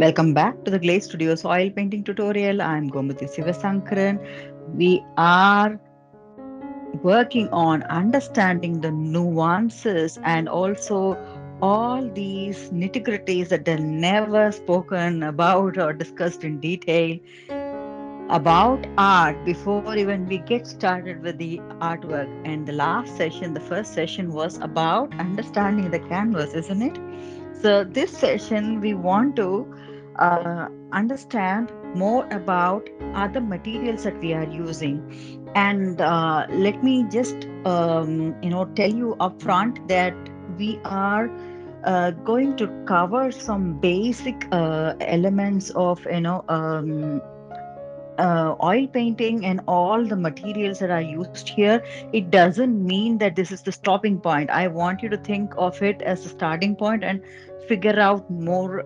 Welcome back to the Glac Studios oil painting tutorial. I'm Gomathi Siva Sankaran. We are working on understanding the nuances and also all these nitty-gritties that are never spoken about or discussed in detail about art before even we get started with the artwork. And the last session, the first session was about understanding the canvas, isn't it? So, this session, we want to understand more about other materials that we are using. And let me just, tell you upfront that we are going to cover some basic elements of, oil painting and all the materials that are used here. It doesn't mean that this is the stopping point. I want you to think of it as a starting point and figure out more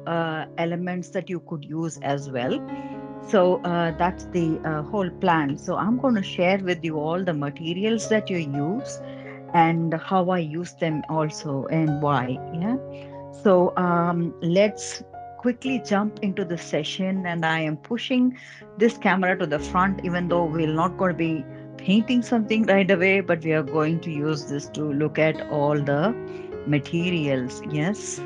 elements that you could use as well. So that's the whole plan. So I'm going to share with you all the materials that you use and how I use them also and why. Yeah. So let's quickly jump into the session, and I am pushing this camera to the front, even though we're not going to be painting something right away, but we are going to use this to look at all the materials. Yes.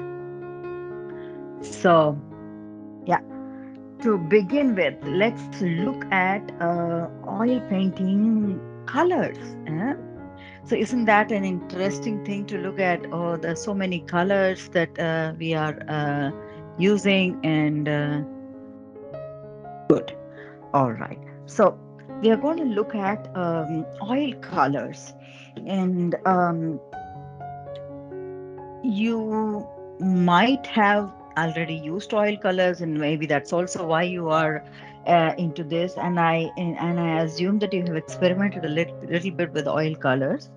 So, yeah, to begin with, let's look at oil painting colors. So isn't that an interesting thing to look at? Oh, there's so many colors that we are using, and good. All right. So we are going to look at oil colors, and you might have already used oil colors, and maybe that's also why you are into this. And I assume that you have experimented a little bit with oil colors.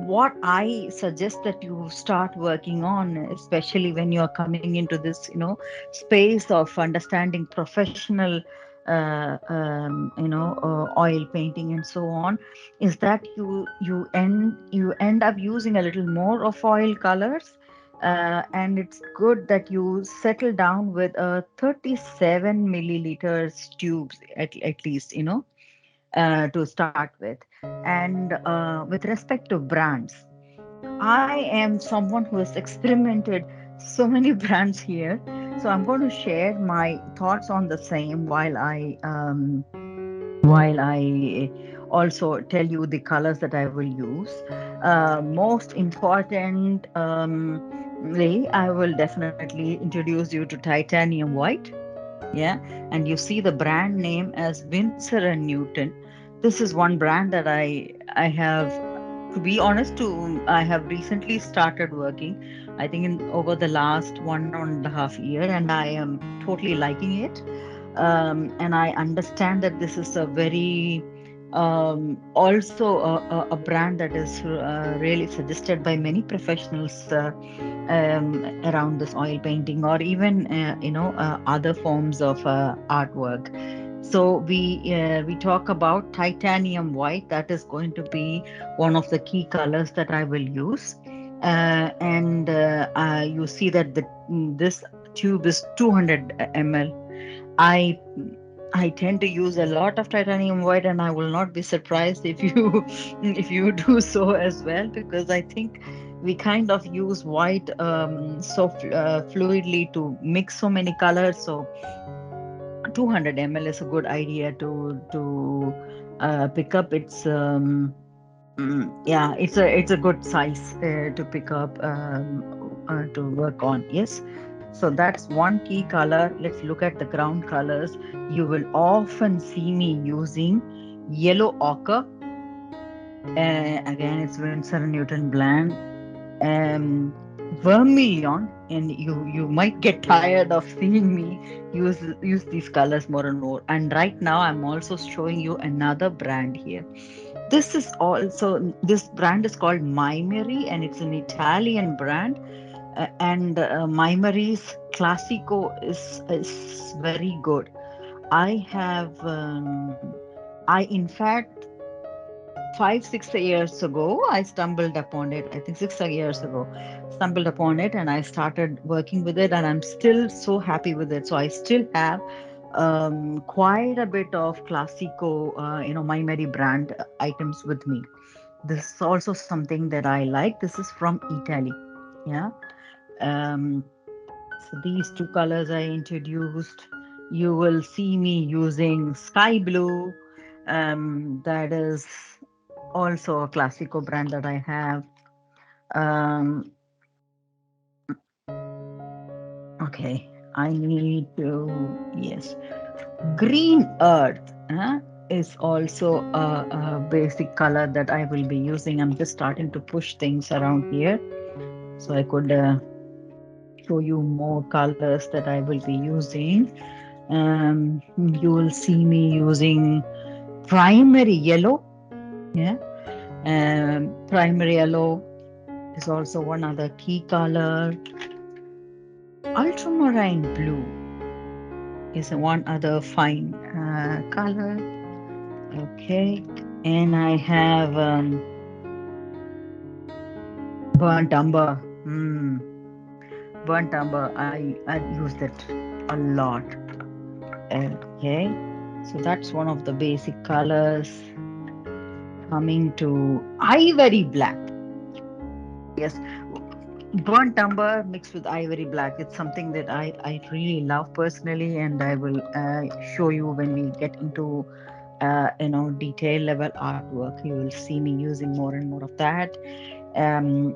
What I suggest that you start working on, especially when you are coming into this, space of understanding professional, oil painting and so on, is that you end up using a little more of oil colors. And it's good that you settle down with a 37 milliliters tubes at least, to start with. And with respect to brands, I am someone who has experimented so many brands here. So I'm going to share my thoughts on the same while I also tell you the colors that I will use. Most important, I will definitely introduce you to titanium white. Yeah, and you see the brand name as Winsor and Newton. This is one brand that I have, to be honest, I have recently started working. I think in over the last 1.5 year, and I am totally liking it. And I understand that this is a very also a brand that is really suggested by many professionals around this oil painting, or even other forms of artwork. So we talk about titanium white. That is going to be one of the key colors that I will use. And you see that this tube is 200 ml. I I tend to use a lot of titanium white, and I will not be surprised if you if you do so as well, because I think we kind of use white fluidly to mix so many colors. So 200 ml is a good idea to pick up. Yeah, it's a good size to pick up, to work on. Yes. So that's one key color. Let's look at the ground colors. You will often see me using yellow ochre. Again, it's Winsor and Newton blend. Vermilion, and you might get tired of seeing me use these colors more and more. And right now, I'm also showing you another brand here. This brand is called Mimeri, and it's an Italian brand. And Mimeri's Classico is very good. I have I in fact 5 6 years ago I stumbled upon it. I think 6 years ago stumbled upon it, and I started working with it, and I'm still so happy with it. So I still have quite a bit of classico, my Mary brand items with me. This is also something that I like. This is from Italy. Yeah. um, so these two colors I introduced. You will see me using sky blue. That is also a Classico brand that I have. Um, okay, I need to, yes. Green earth is also a basic color that I will be using. I'm just starting to push things around here so I could show you more colors that I will be using. You will see me using primary yellow. Yeah. Primary yellow is also one other key color. Ultramarine blue is one other fine color. Okay. And I have burnt umber. Burnt umber. I used it a lot. Okay. So that's one of the basic colors. Coming to ivory black. Yes, burnt umber mixed with ivory black. It's something that I really love personally, and I will show you when we get into detail level artwork. You will see me using more and more of that. Um,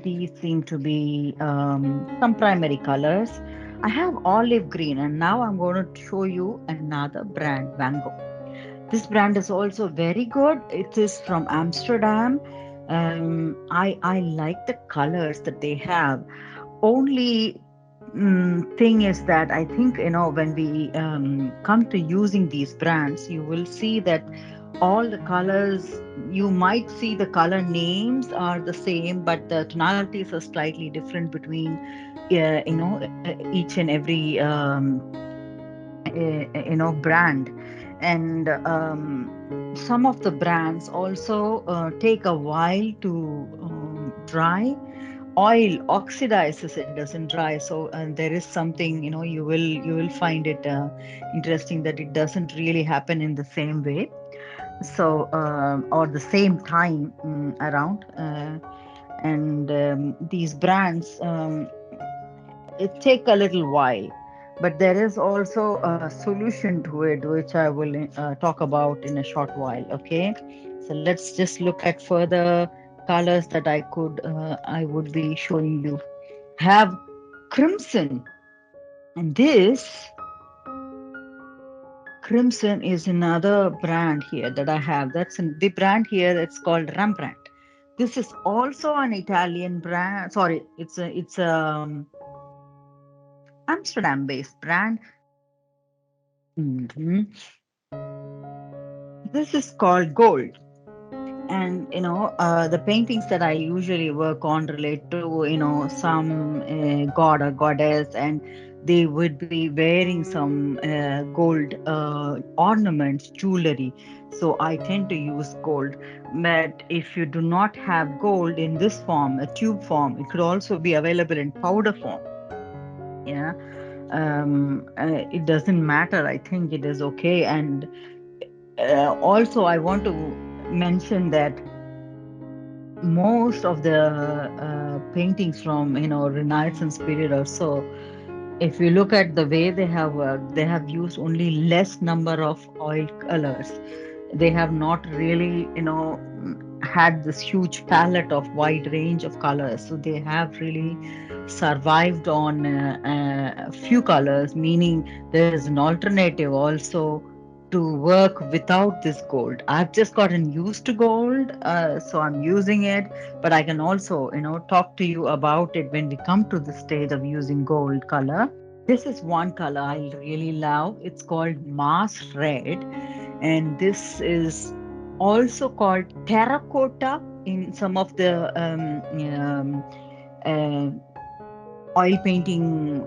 these seem to be some primary colors. I have olive green, and now I'm going to show you another brand, Van Gogh. This brand is also very good. It is from Amsterdam. I like the colors that they have. Only thing is that I think when we come to using these brands, you will see that all the colors, you might see the color names are the same, but the tonalities are slightly different between each and every brand. And some of the brands also take a while to dry. Oil oxidizes, it doesn't dry. So there is something, you will find it interesting that it doesn't really happen in the same way. So or the same time around. And these brands, it take a little while, but there is also a solution to it, which I will talk about in a short while. Okay, so let's just look at further colors that I would be showing you. Have crimson, and this crimson is another brand here that I have. The brand here. It's called Rembrandt. This is also an Italian brand. Sorry, it's a Amsterdam-based brand. Mhm. This is called gold. And the paintings that I usually work on relate to some god or goddess, and they would be wearing some gold ornaments, jewelry. So I tend to use gold. But if you do not have gold in this form, a tube form, it could also be available in powder form. Yeah. It doesn't matter. I think it is okay. And also I want to mention that most of the paintings from Renaissance period or so, if you look at the way they have worked, they have used only less number of oil colors. They have not really had this huge palette of wide range of colors. So they have really survived on a few colors, meaning there is an alternative also to work without this gold. I've just gotten used to gold, so I'm using it, but I can also talk to you about it when we come to the stage of using gold color. This is one color I really love. It's called Mars Red, and this is also called terracotta in some of the uh, oil painting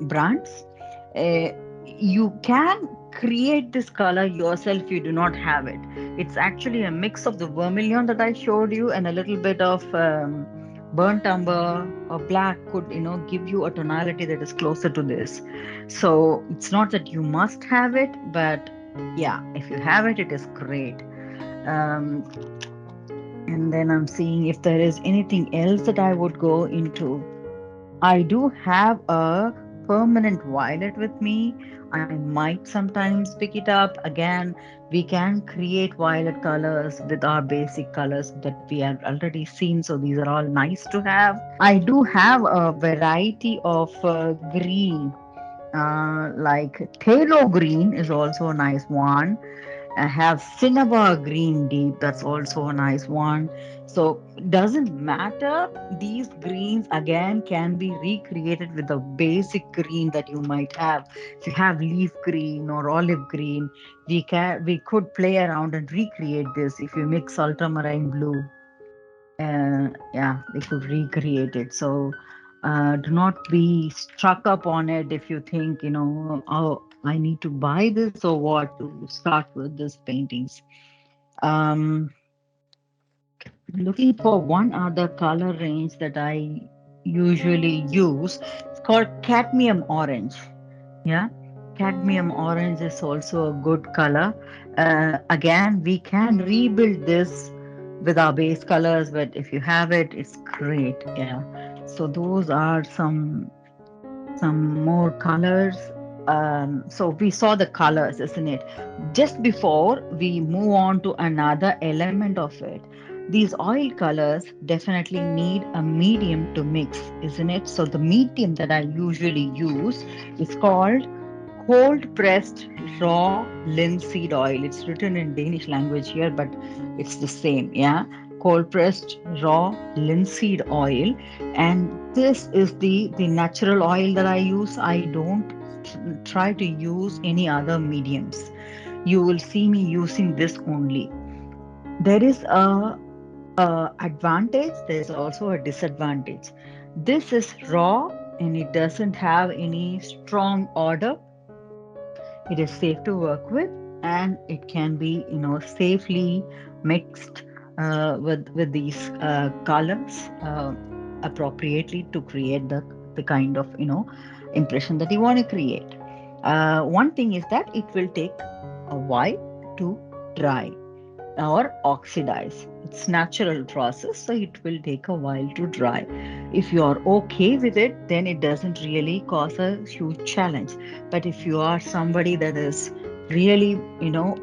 brands. Uh, you can create this color yourself. You do not have it. It's actually a mix of the vermilion that I showed you and a little bit of burnt umber or black could, give you a tonality that is closer to this. So it's not that you must have it, but yeah, if you have it, it is great. um, and then I'm seeing if there is anything else that I would go into. I do have a permanent violet with me. I might sometimes pick it up. Again, we can create violet colors with our basic colors that we have already seen. So these are all nice to have. I do have a variety of green, like phthalo green is also a nice one. I have cinnabar green deep, that's also a nice one. So doesn't matter. These greens again can be recreated with the basic green that you might have. If you have leaf green or olive green, we could play around and recreate this. If you mix ultramarine blue, yeah, we could recreate it. So do not be struck up on it if you think, oh, I need to buy this or what to start with these paintings. um Looking for one other color range that I usually use. It's called cadmium orange. Yeah, cadmium orange is also a good color. Again, we can rebuild this with our base colors, but if you have it, it's great. Yeah. So those are some more colors. So we saw the colors, isn't it? Just before we move on to another element of it, these oil colors definitely need a medium to mix, isn't it? So the medium that I usually use is called cold pressed raw linseed oil. It's written in Danish language here, but it's the same. Yeah, cold pressed raw linseed oil, and this is the natural oil that I use. I don't try to use any other mediums. You will see me using this only. There is a advantage. There is also a disadvantage. This is raw and it doesn't have any strong odor. It is safe to work with, and it can be, safely mixed with these colors appropriately to create the kind of, impression that you want to create. One thing is that it will take a while to dry or oxidize. It's natural process, so it will take a while to dry. If you are okay with it, then it doesn't really cause a huge challenge. But if you are somebody that is really,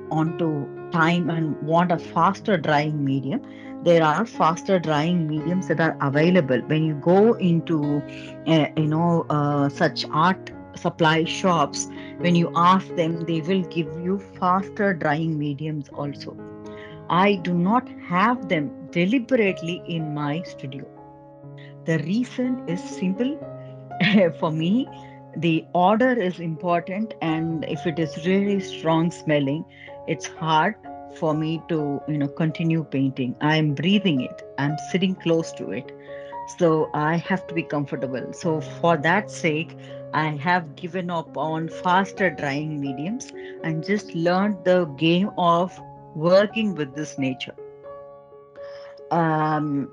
onto time and want a faster drying medium, there are faster drying mediums that are available. When you go into, such art supply shops, when you ask them, they will give you faster drying mediums also. I do not have them deliberately in my studio. The reason is simple. For me, the order is important, and if it is really strong smelling, it's hard for me to, continue painting. I'm breathing it, I'm sitting close to it. So I have to be comfortable. So for that sake, I have given up on faster drying mediums and just learned the game of working with this nature. um,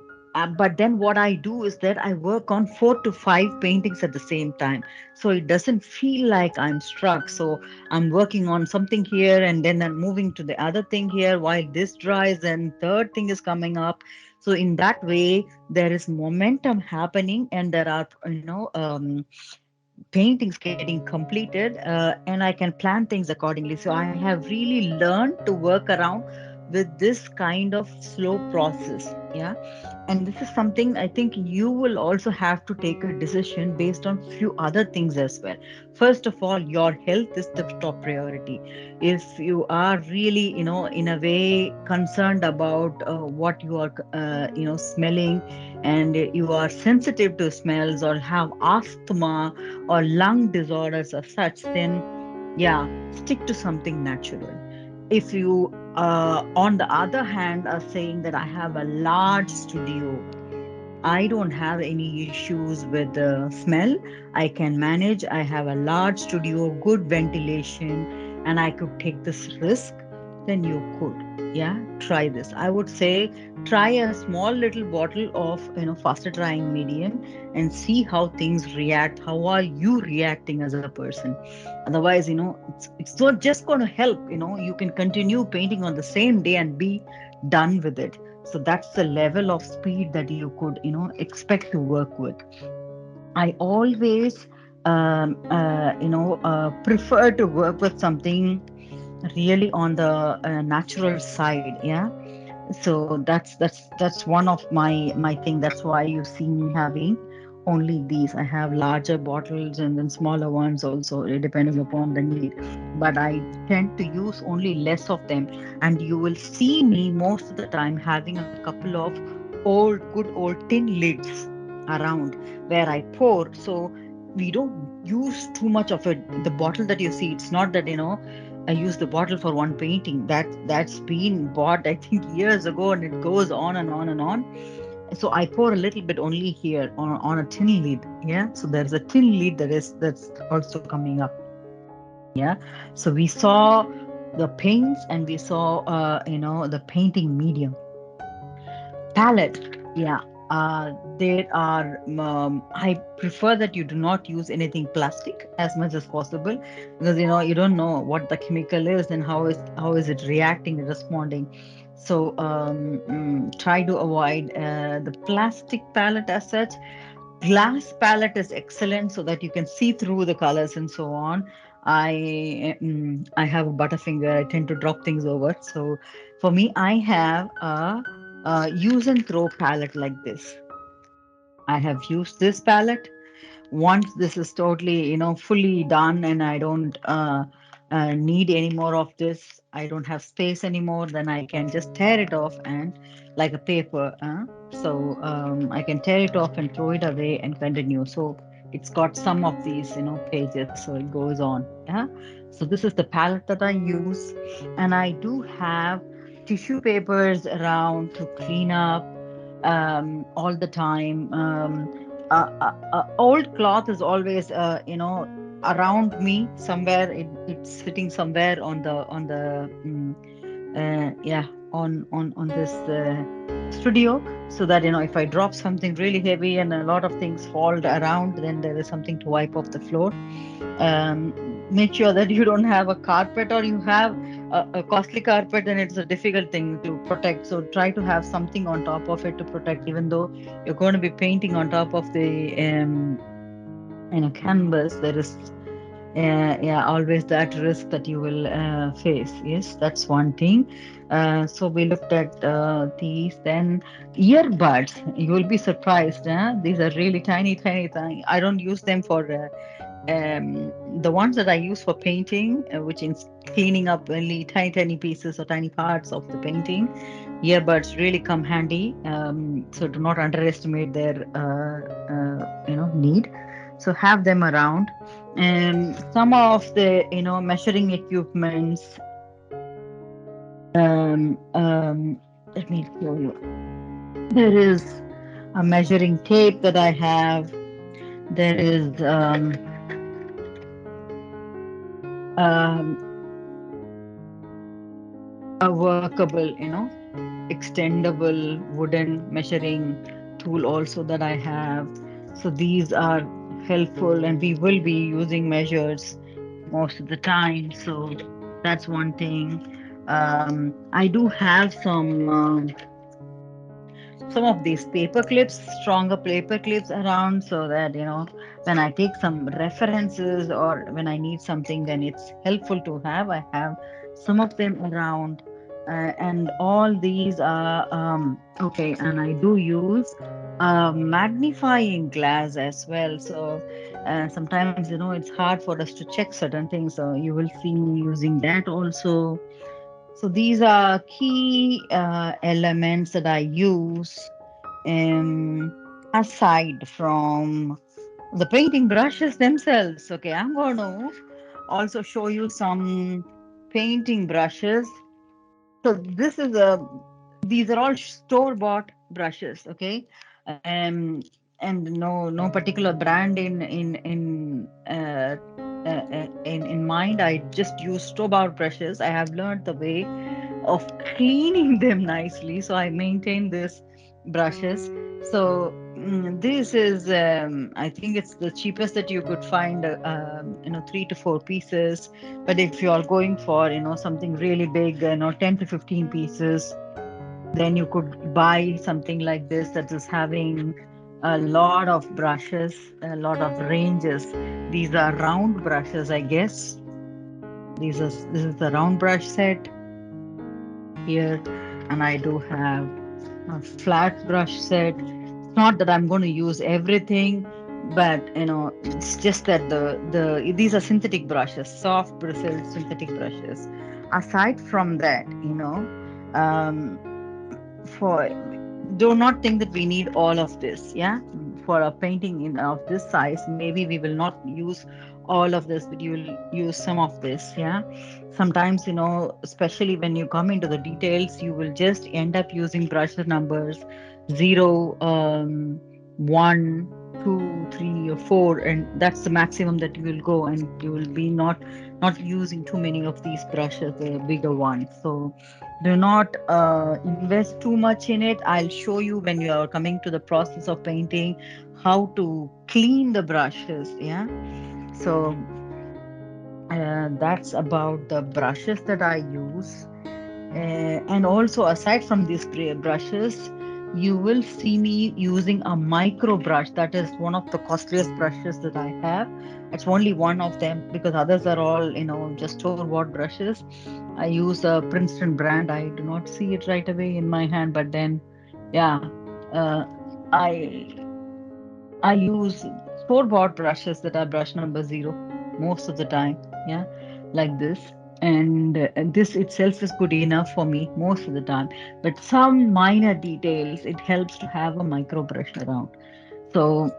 but then what I do is that I work on 4 to 5 paintings at the same time, so it doesn't feel like I'm struck. So I'm working on something here and then I'm moving to the other thing here while this dries and third thing is coming up. So in that way there is momentum happening, and there are, paintings getting completed, and I can plan things accordingly. So I have really learned to work around with this kind of slow process. Yeah. And this is something I think you will also have to take a decision based on few other things as well. First of all, your health is the top priority. If you are really, in a way concerned about what you are, smelling, and you are sensitive to smells or have asthma or lung disorders or such, then yeah, stick to something natural. If you, on the other hand, are saying that I have a large studio, I don't have any issues with the smell. I can manage. I have a large studio, good ventilation, and I could take this risk. Then you could, yeah, try this. I would say try a small little bottle of, faster drying medium and see how things react. How are you reacting as a person? Otherwise, it's not just going to help. You can continue painting on the same day and be done with it. So that's the level of speed that you could expect to work with. I always prefer to work with something really on the natural side. Yeah, so that's one of my thing. That's why you see me having only these. I have larger bottles and then smaller ones also, depending upon the need, but I tend to use only less of them. And you will see me most of the time having a couple of good old tin lids around where I pour. So we don't use too much of it. The bottle that you see, it's not that I use the bottle for one painting. That's been bought, I think, years ago, and it goes on and on and on. So I pour a little bit only here on a tin lid. Yeah. So there's a tin lid that's also coming up. Yeah. So we saw the paints and we saw the painting medium. Palette, yeah. There are. I prefer that you do not use anything plastic as much as possible, because you don't know what the chemical is and how is it reacting and responding. So try to avoid the plastic palette as such. Glass palette is excellent so that you can see through the colors and so on. I have a butterfinger. I tend to drop things over. So for me, I have a use and throw palette like this. I have used this palette. Once this is totally, fully done and I don't need any more of this, I don't have space anymore, then I can just tear it off and like a paper. So I can tear it off and throw it away and continue. So it's got some of these, pages. So it goes on. Yeah. So this is the palette that I use. And I do have tissue papers around to clean up all the time. Old cloth is always around me somewhere. It's sitting somewhere yeah, on this studio, so that if I drop something really heavy and a lot of things fall around, then there is something to wipe off the floor. um, Make sure that you don't have a carpet, or you have a costly carpet, and it's a difficult thing to protect. So try to have something on top of it to protect, even though you're going to be painting on top of the canvas. There is yeah, always that risk that you will face. Yes, that's one thing. So we looked at these. Then earbuds, you will be surprised. These are really tiny, tiny, tiny. I don't use them for the ones that I use for painting, which is cleaning up only tiny, tiny pieces or tiny parts of the painting. Earbuds really come handy. So do not underestimate their need. So have them around. And some of the measuring equipments. Um, um, Let me show you. There is a measuring tape that I have. There is um, a workable, extendable wooden measuring tool also that I have. So these are helpful, and we will be using measures most of the time. So that's one thing. I do have some of these paper clips, stronger paper clips around, so that when I take some references or when I need something, then it's helpful to have. I have some of them around. And all these are okay. And I do use magnifying glass as well. So sometimes it's hard for us to check certain things, so you will see me using that also. So these are key elements that I use, um, aside from the painting brushes themselves. Okay, I'm going to also show you some painting brushes. So these are all store bought brushes. Okay, um, and no particular brand in mind. I just use store bought brushes. I have learned the way of cleaning them nicely, so I maintain this brushes. So this is, I think it's the cheapest that you could find, 3 to 4 pieces. But if you are going for something really big, 10 to 15 pieces, then you could buy something like this that is having a lot of brushes, a lot of ranges. These are round brushes, I guess. This is the round brush set here, and I do have a flat brush set. It's not that I'm going to use everything, but it's just that the these are synthetic brushes, soft bristled synthetic brushes. Aside from that, um, for do not think that we need all of this. Yeah, for a painting of this size, maybe we will not use all of this, but you will use some of this. Yeah, sometimes, especially when you come into the details, you will just end up using brush numbers 0, 1, 2, 3, or 4, and that's the maximum that you will go, and you will be not using too many of these brushes, the bigger ones. So do not invest too much in it. I'll show you when you are coming to the process of painting how to clean the brushes. Yeah. So that's about the brushes that I use. And also, aside from these brushes, you will see me using a micro brush. That is one of the costliest brushes that I have. It's only one of them because others are all, just store-bought brushes. I use a Princeton brand. I do not see it right away in my hand, but then, yeah, uh, I I use store-bought brushes that are brush number 0 most of the time. Yeah, like this. And this itself is good enough for me most of the time. But some minor details, it helps to have a micro brush around. So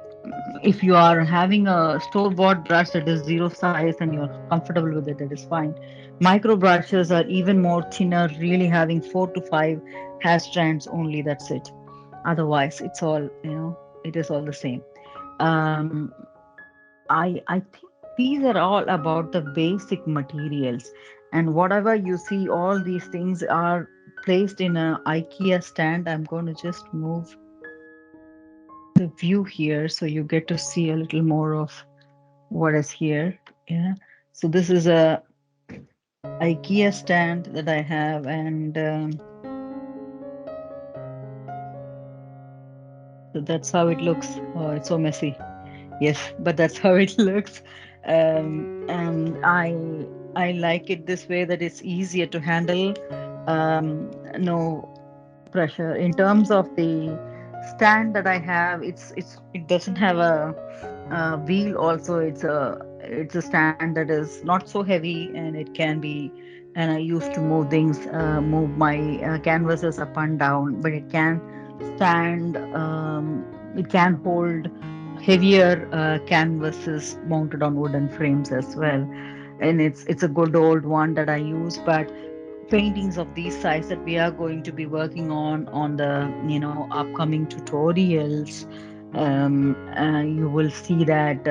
if you are having a store-bought brush that is 0 size and you're comfortable with it, that is fine. Micro brushes are even more thinner, really having 4 to 5 hair strands only. That's it. Otherwise, it's all, it is all the same. um, I think these are all about the basic materials, and whatever you see, all these things are placed in a IKEA stand. I'm going to just move the view here so you get to see a little more of what is here. Yeah. So this is a IKEA stand that I have, and so that's how it looks. Oh, it's so messy. Yes, but that's how it looks. And I like it this way that it's easier to handle. No pressure. In terms of the stand that I have, it doesn't have a wheel. Also, it's a stand that is not so heavy, and it can be. And I used to move things, move my canvases up and down, but it can stand. It can hold heavier canvases mounted on wooden frames as well, and it's a good old one that I use. But paintings of these size that we are going to be working on the upcoming tutorials, you will see that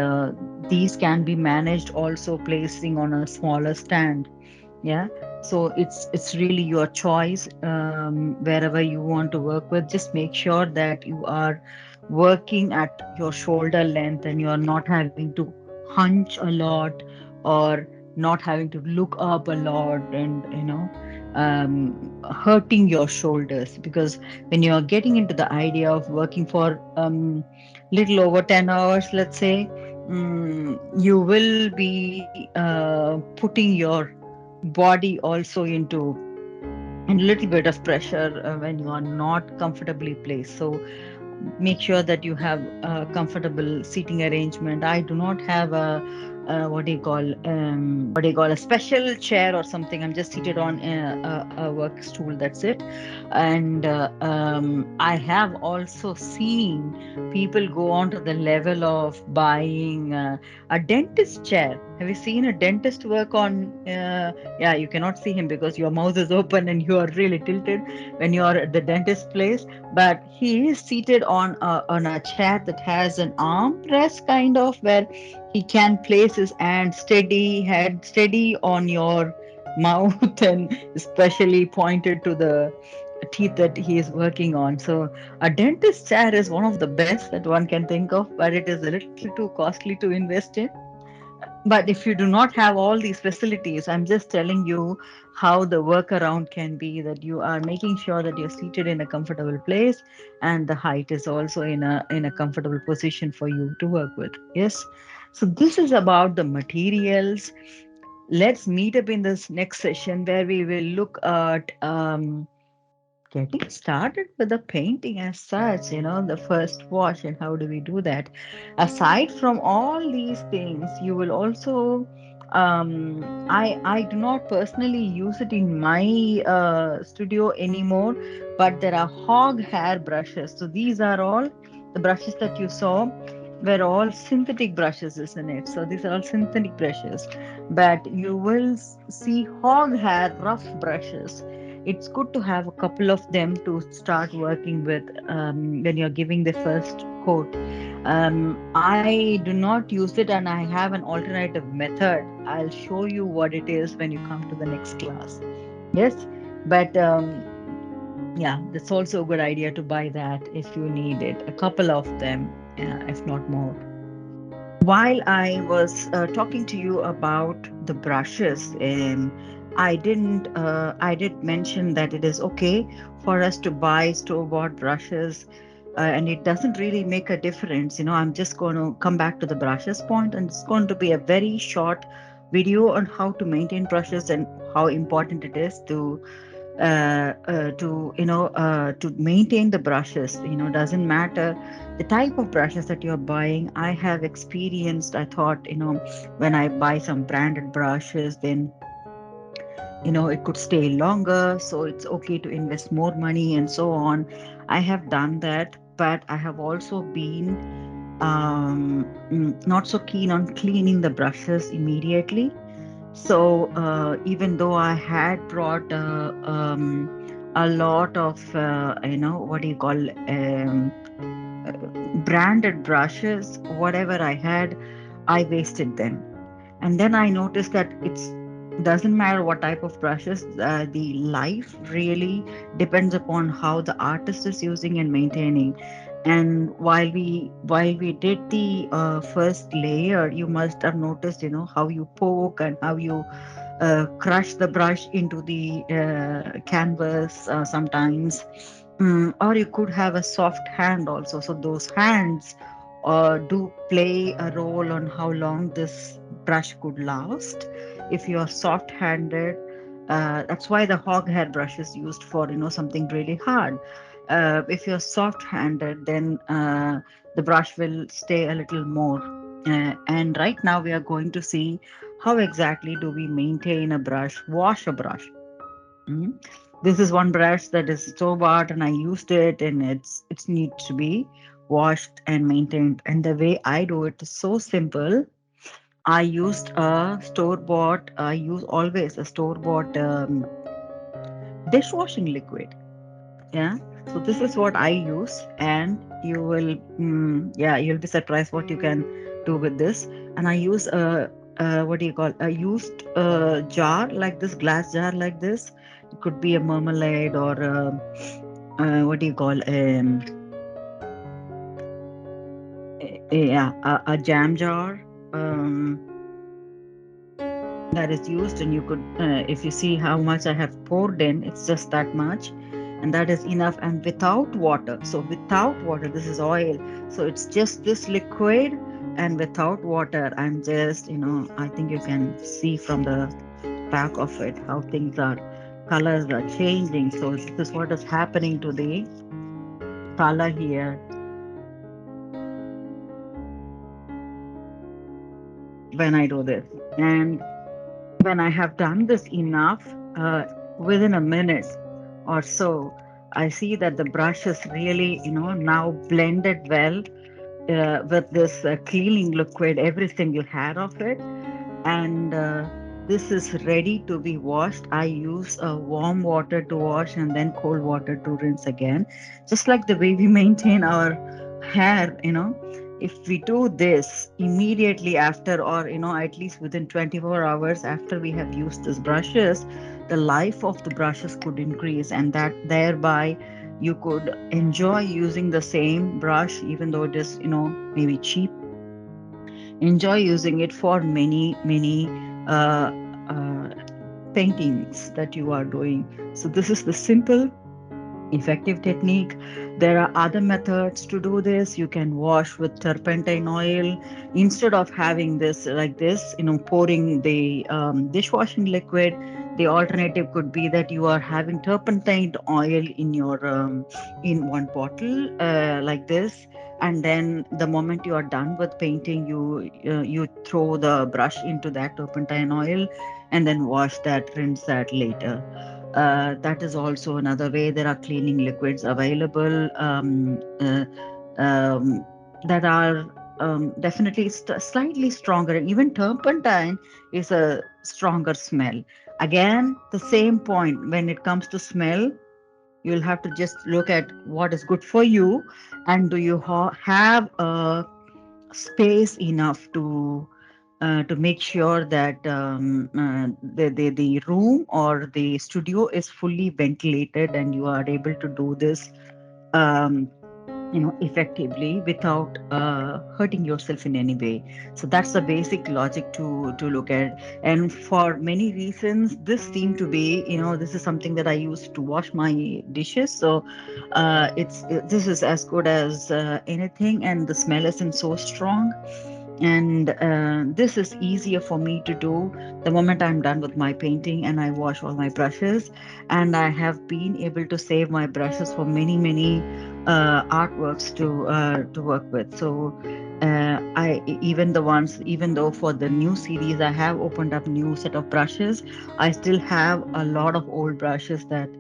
these can be managed also placing on a smaller stand. Yeah, so it's really your choice. Wherever you want to work with, just make sure that you are working at your shoulder length and you are not having to hunch a lot, or not having to look up a lot, and hurting your shoulders, because when you are getting into the idea of working for little over 10 hours, let's say, you will be putting your body also into a little bit of pressure when you are not comfortably placed. So make sure that you have a comfortable seating arrangement. I do not have what do you call a special chair or something. I'm just seated on a work stool. That's it. And I have also seen people go on to the level of buying a dentist chair. Have you seen a dentist work on? Yeah, you cannot see him because your mouth is open and you are really tilted when you are at the dentist place. But he is seated on a chair that has an arm rest kind of, where he can place his hand steady on your mouth and especially pointed to the teeth that he is working on. So a dentist chair is one of the best that one can think of, but it is a little too costly to invest in. But if you do not have all these facilities, I'm just telling you how the workaround can be, that you are making sure that you're seated in a comfortable place and the height is also in a comfortable position for you to work with. Yes. So this is about the materials. Let's meet up in this next session where we will look at getting started with the painting as such, the first wash and how do we do that. Aside from all these things, you will also I do not personally use it in my studio anymore, but there are hog hair brushes. So these are all the brushes that you saw were all synthetic brushes, isn't it? So these are all synthetic brushes, but you will see hog hair rough brushes. It's good to have a couple of them to start working with when you're giving the first coat. I do not use it, and I have an alternative method. I'll show you what it is when you come to the next class. Yes, but yeah, that's also a good idea to buy that if you need it. A couple of them, if not more. While I was talking to you about the brushes, I did mention that it is okay for us to buy store-bought brushes, and it doesn't really make a difference. I'm just going to come back to the brushes point, and it's going to be a very short video on how to maintain brushes and how important it is to maintain the brushes. Doesn't matter the type of brushes that you're buying. I have experienced, I thought, when I buy some branded brushes, then it could stay longer, so it's okay to invest more money and so on. I have done that, but I have also been not so keen on cleaning the brushes immediately. So even though I had brought a lot of what do you call uh, branded brushes, whatever I had, I wasted them. And then I noticed that it's doesn't matter what type of brushes, the life really depends upon how the artist is using and maintaining. And while we did the first layer, you must have noticed, how you poke and how you crush the brush into the canvas sometimes. Or you could have a soft hand also. So those hands do play a role on how long this brush could last. If you are soft handed, that's why the hog hair brush is used for, something really hard. If you're soft handed, then the brush will stay a little more. And right now we are going to see how exactly do we maintain a brush, wash a brush. Mhm. This is one brush that is store bought, and I used it, and it's needs to be washed and maintained. And the way I do it is so simple. I used a store bought. I use always a store bought dishwashing liquid. Yeah. So this is what I use, and yeah, you'll be surprised what you can do with this. And I use a what do you call, a used jar like this, glass jar like this. It could be a marmalade or what do you call, yeah, a jam jar. Um, that is used, and you could if you see how much I have poured in, it's just that much, and that is enough, and without water. So without water, this is oil, so it's just this liquid, and without water, I'm just, I think you can see from the back of it how things are, colors are changing. So this is what is happening to the color here when I do this. And when I have done this enough, within a minute or so, I see that the brush is really, now blended well with this cleaning liquid, every single hair of it. and this is ready to be washed. I use warm water to wash and then cold water to rinse again, just like the way we maintain our hair. If we do this immediately after, or at least within 24 hours after we have used these brushes, the life of the brushes could increase, and that thereby you could enjoy using the same brush, even though it is maybe cheap. Enjoy using it for many uh, uh, paintings that you are doing. So this is the simple effective technique. There are other methods to do this. You can wash with turpentine oil instead of having this like this, pouring the dishwashing liquid. The alternative could be that you are having turpentine oil in your in one bottle like this, and then the moment you are done with painting, you throw the brush into that turpentine oil and then wash that, rinse that later. That is also another way. There are cleaning liquids available um, that are definitely slightly stronger. Even turpentine is a stronger smell. Again, the same point when it comes to smell, you'll have to just look at what is good for you, and do you have a space enough to make sure that the room or the studio is fully ventilated and you are able to do this um, effectively without hurting yourself in any way. So that's the basic logic to look at. And for many reasons, this seemed to be, this is something that I use to wash my dishes. So this is as good as anything, and the smell isn't so strong, and this is easier for me to do the moment I'm done with my painting and I wash all my brushes. And I have been able to save my brushes for many artworks to work with. So even the ones, even though for the new series I have opened up new set of brushes, I still have a lot of old brushes that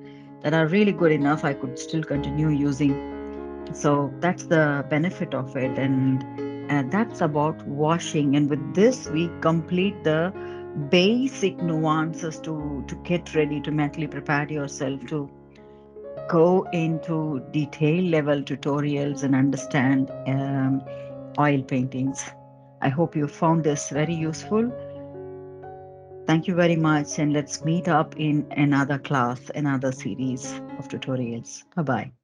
are really good enough I could still continue using. So that's the benefit of it, and that's about washing. And with this we complete the basic nuances to get ready to mentally prepare yourself to go into detail level tutorials and understand oil paintings. I hope you found this very useful. Thank you very much, and let's meet up in another class, another series of tutorials. Bye bye.